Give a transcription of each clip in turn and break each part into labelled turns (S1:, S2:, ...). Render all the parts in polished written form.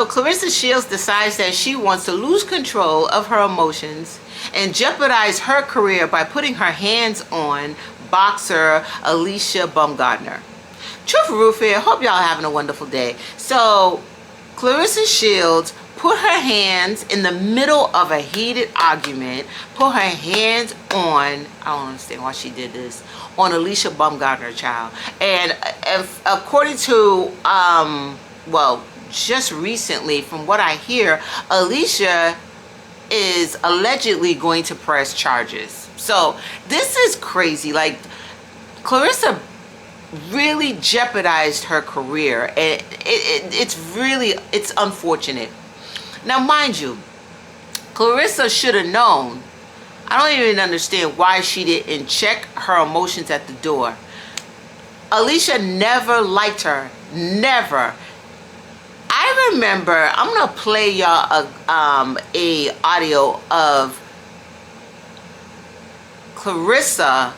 S1: So Claressa Shields decides that she wants to lose control of her emotions and jeopardize her career by putting her hands on boxer Alycia Baumgardner. Truth or Ruth here. Hope y'all having a wonderful day. So Claressa Shields put her hands in the middle of a heated argument, put her hands on, I don't understand why she did this, on Alycia Baumgardner, child. And according to, well, just recently, from what I hear, Alycia is allegedly going to press charges. So this is crazy. Like, Claressa really jeopardized her career, and it's unfortunate. Now, mind you, Claressa should have known. I don't even understand why she didn't check her emotions at the door. Alycia never liked her, never. I remember, I'm gonna play y'all a audio of Claressa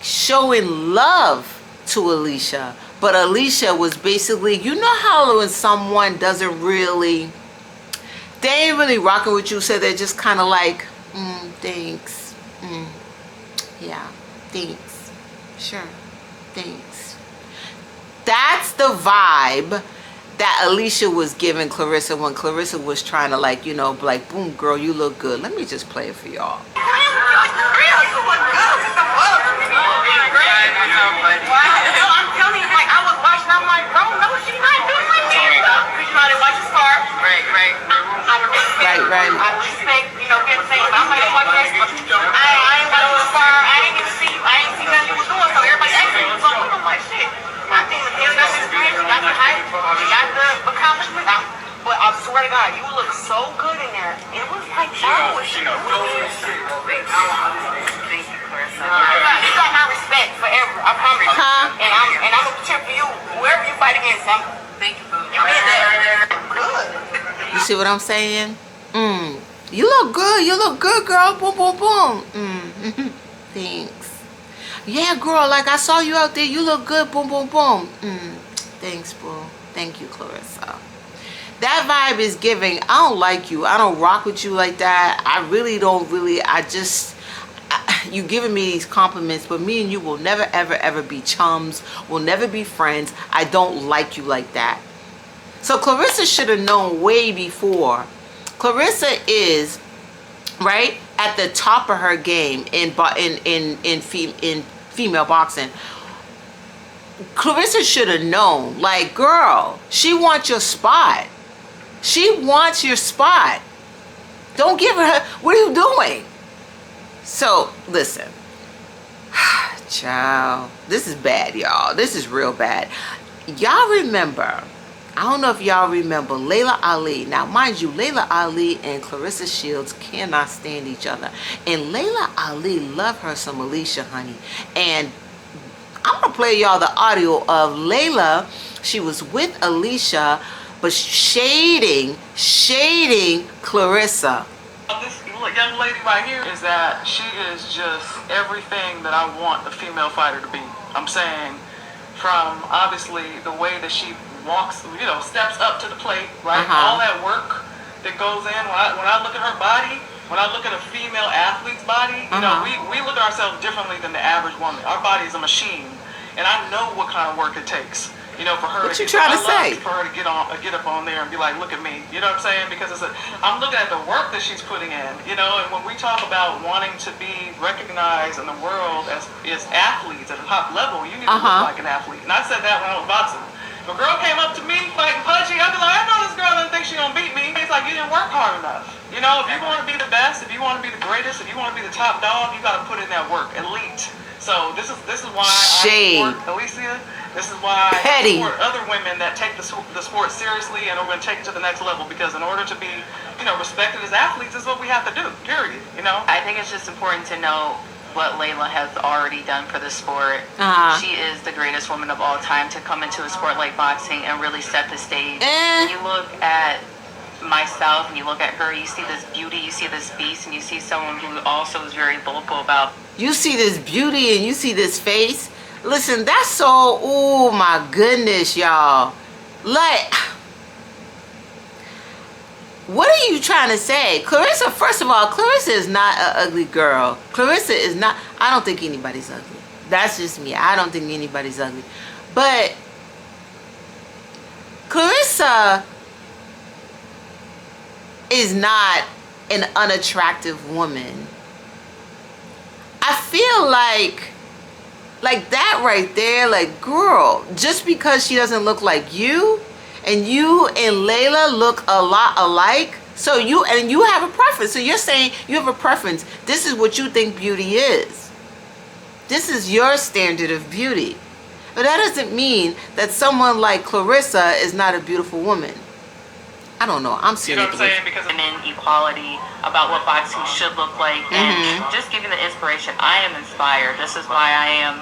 S1: showing love to Alycia, but Alycia was basically, you know how when someone doesn't really, they ain't really rocking with you, so they're just kind of like, thanks, yeah, thanks, sure, thanks. That's the vibe that Alycia was giving Claressa when Claressa was trying to, like, you know, like, boom, girl, you look good. Let me just play it for y'all.
S2: I'm telling you, like, I was watching, I'm like, bro, no, she's not doing my thing. Because you know how they watch the star. Right. I respect, you know, getting things. I'm like, watch this. I ain't watching the star. I ain't even see you. I ain't see nothing you was doing. So everybody asking me, so I'm like, shit. I think the hell got this experience. You got the hype. You got the accomplishment. But I swear to God, you look so good in there. It was like, oh, she knows. Thank you, Claressa. You got my respect forever. I promise. And I'm gonna cheer for you. Whoever you fight against, thank you, boo. You did that. Good.
S1: You see what I'm saying? You look good. You look good, girl. Boom, boom, boom. Thanks. Yeah, girl. Like, I saw you out there. You look good. Boom, boom, boom. Thanks, boo. Thank you, Claressa. That vibe is giving, I don't like you. I don't rock with you like that. I really don't really. You giving me these compliments, but me and you will never, ever, ever be chums. We'll never be friends. I don't like you like that. So Claressa should have known way before. Claressa is right at the top of her game in female boxing. Claressa should have known, like, girl, she wants your spot. She wants your spot. Don't give her, what are you doing? So, listen. Child, this is bad, y'all. This is real bad. Y'all remember, I don't know if y'all remember Laila Ali. Now, mind you, Laila Ali and Claressa Shields cannot stand each other. And Laila Ali loved her some Alycia, honey. And I'm going to play y'all the audio of Laila. She was with Alycia, but shading Claressa.
S3: This young lady right here is that she is just everything that I want a female fighter to be. I'm saying, from obviously the way that she walks, you know, steps up to the plate, right? All that work that goes in. When I look at her body, when I look at a female athlete's body, you know, we look at ourselves differently than the average woman. Our body is a machine, and I know what kind of work it takes. You know, for her
S1: what you trying to say?
S3: For her to get up on there and be like, look at me. You know what I'm saying? Because I'm looking at the work that she's putting in. You know, and when we talk about wanting to be recognized in the world as athletes at a top level, you need to look like an athlete. And I said that when I was boxing. If a girl came up to me fighting Pudgy, I'd be like, I know this girl doesn't think she's gonna beat me. It's like, you didn't work hard enough. You know, if you want to be the best, if you want to be the greatest, if you want to be the top dog, you got to put in that work. Elite. So this is why I support Alycia. This is why I support other women that take the sport seriously and are going to take it to the next level. Because in order to be, you know, respected as athletes, is what we have to do. Period. You know.
S2: I think it's just important to know what Laila has already done for the sport. She is the greatest woman of all time to come into a sport like boxing and really set the stage. When you look at myself and you look at her, you see this beauty, you see this beast, and you see someone who also is very vocal about.
S1: You see this beauty and you see this face. Listen, that's so, oh my goodness, y'all. Like, are you trying to say? Claressa, first of all, Claressa is not an ugly girl. Claressa is not, I don't think anybody's ugly. That's just me. I don't think anybody's ugly. But Claressa is not an unattractive woman. I feel like that right there, like, girl, just because she doesn't look like you, and you and Layla look a lot alike, so you have a preference. So you're saying you have a preference. This is what you think beauty is. This is your standard of beauty. But that doesn't mean that someone like Claressa is not a beautiful woman. I don't know. I'm serious.
S3: You know what I'm saying? Because of
S2: Equality, about what boxing should look like, and just giving the inspiration. I am inspired. This is why I am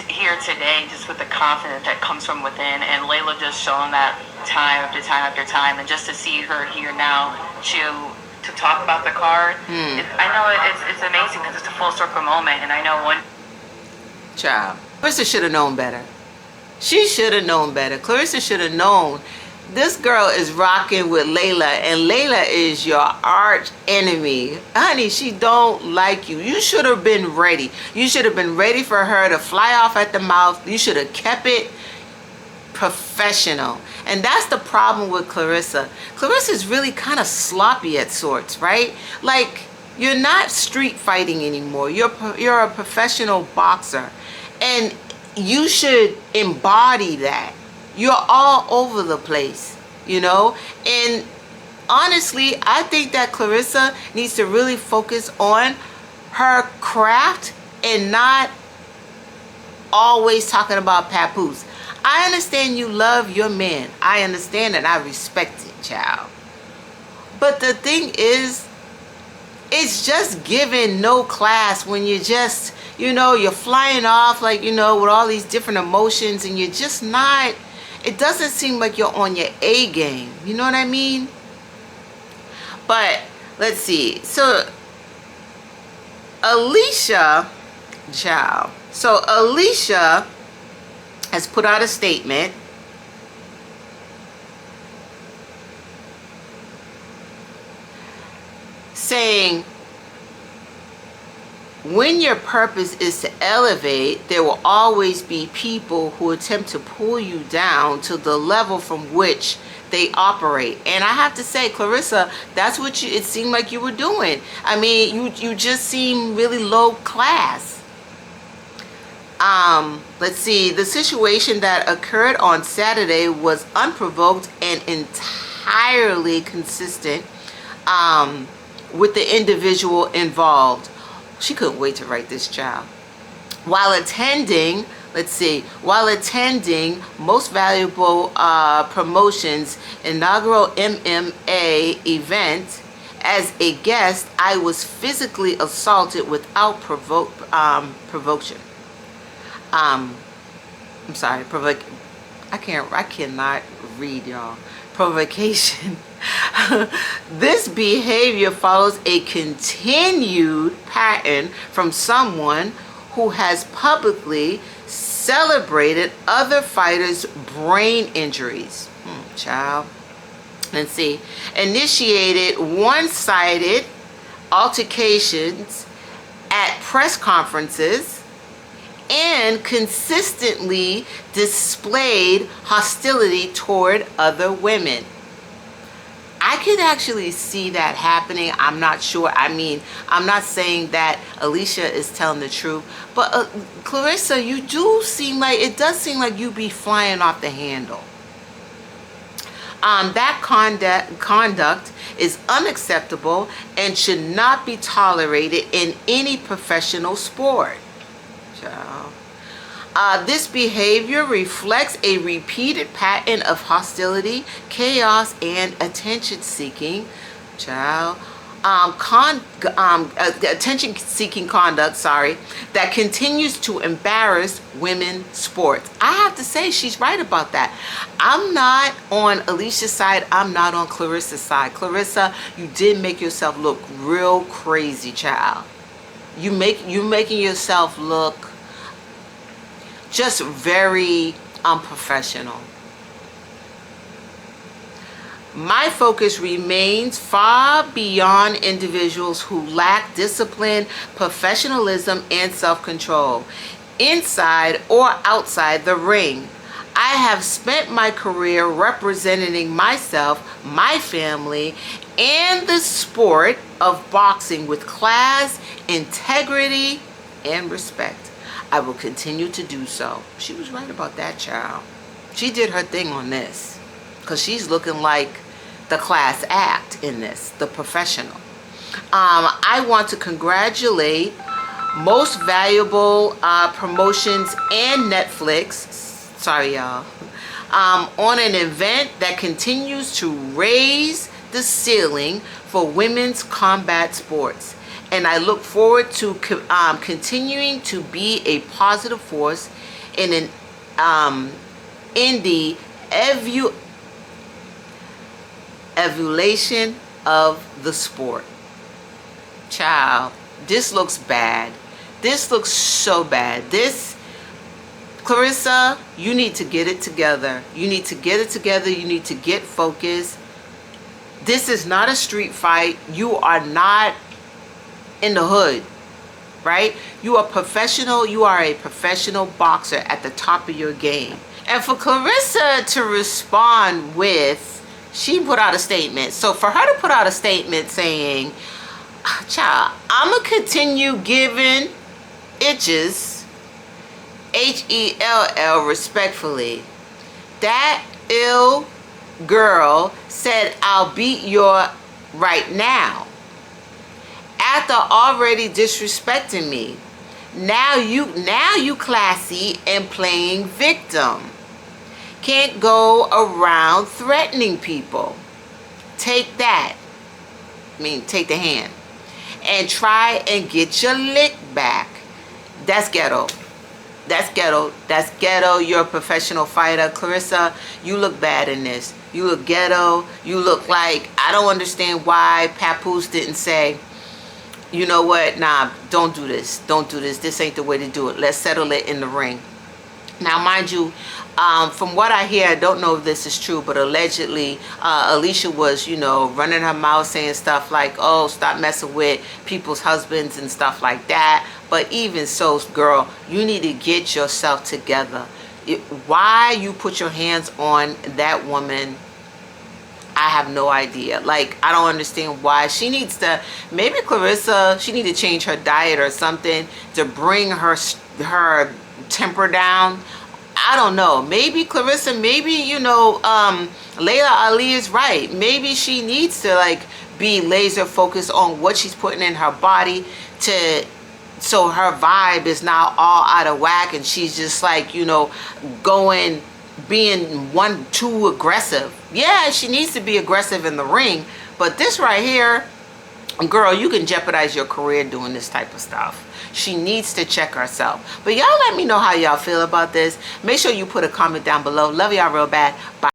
S2: here today, just with the confidence that comes from within, and Layla just showing that time after time after time, and just to see her here now to talk about the card, I know it's amazing because it's a full circle moment, and I know one
S1: child, Claressa should have known better. She should have known better. Claressa should have known this girl is rocking with Layla, and Layla is your arch enemy. Honey, she don't like you. You should have been ready. You should have been ready for her to fly off at the mouth. You should have kept it professional. And that's the problem with Claressa. Claressa is really kind of sloppy at sorts, right? Like, you're not street fighting anymore. You're a professional boxer. And you should embody that. You're all over the place, you know? And honestly, I think that Claressa needs to really focus on her craft and not always talking about papoose. I understand you love your man. I understand and I respect it, child. But the thing is, it's just giving no class when you just, you know, you're flying off, like, you know, with all these different emotions, and you're just not, it doesn't seem like you're on your A game. You know what I mean? But let's see. So Alycia, child. So Alycia has put out a statement saying, when your purpose is to elevate, there will always be people who attempt to pull you down to the level from which they operate. And I have to say, Claressa, that's what it seemed like you were doing. I mean, you just seem really low class. Let's see. The situation that occurred on Saturday was unprovoked and entirely consistent with the individual involved. She couldn't wait to write this, child. While attending, Most Valuable Promotions inaugural MMA event, as a guest, I was physically assaulted without provocation. I'm sorry, I cannot read, y'all. Provocation. This behavior follows a continued pattern from someone who has publicly celebrated other fighters' brain injuries. Child. Let's see. Initiated one-sided altercations at press conferences and consistently displayed hostility toward other women. I could actually see that happening. I'm not sure. I mean, I'm not saying that Alycia is telling the truth, but Claressa, you do seem like, it does seem like you be flying off the handle. That conduct is unacceptable and should not be tolerated in any professional sport. Child. This behavior reflects a repeated pattern of hostility, chaos, and attention-seeking, attention-seeking conduct, that continues to embarrass women's sports. I have to say, she's right about that. I'm not on Alycia's side. I'm not on Claressa's side. Claressa, you did make yourself look real crazy, child. You making yourself look just very unprofessional. My focus remains far beyond individuals who lack discipline, professionalism, and self-control, inside or outside the ring. I have spent my career representing myself, my family, and the sport of boxing with class, integrity, and respect. I will continue to do so. She was right about that, child. She did her thing on this, because she's looking like the class act in this, the professional. I want to congratulate Most Valuable Promotions and Netflix, sorry y'all, on an event that continues to raise the ceiling for women's combat sports. And I look forward to continuing to be a positive force in the evolution of the sport. Child, this looks bad. This looks so bad. This, Claressa, you need to get it together. You need to get it together. You need to get focused. This is not a street fight. You are not in the hood, right? You are professional. You are a professional boxer at the top of your game. And for Claressa to respond with, she put out a statement. So for her to put out a statement saying, child, I'm going to continue giving itches, H-E-L-L, respectfully. That ill girl said, I'll beat your right now. After already disrespecting me. Now you classy and playing victim. Can't go around threatening people. Take that. I mean, take the hand. And try and get your lick back. That's ghetto. That's ghetto. That's ghetto. You're a professional fighter. Claressa, you look bad in this. You look ghetto. You look like, I don't understand why Papoose didn't say, you know what, nah, don't do this. Don't do this. This ain't the way to do it. Let's settle it in the ring. Now, mind you, from what I hear, I don't know if this is true, but allegedly, Alycia was, running her mouth saying stuff like, oh, stop messing with people's husbands and stuff like that. But even so, girl, you need to get yourself together. Why you put your hands on that woman, I have no idea. Like, I don't understand why. She needs to, maybe Claressa, she need to change her diet or something to bring her temper down. I don't know. Maybe Claressa, maybe, Layla Ali is right. Maybe she needs to, like, be laser focused on what she's putting in her body so her vibe is not all out of whack and she's just like, being too aggressive. Yeah, she needs to be aggressive in the ring, but this right here, girl, you can jeopardize your career doing this type of stuff. She needs to check herself. But y'all let me know how y'all feel about this. Make sure you put a comment down below. Love y'all real bad. Bye.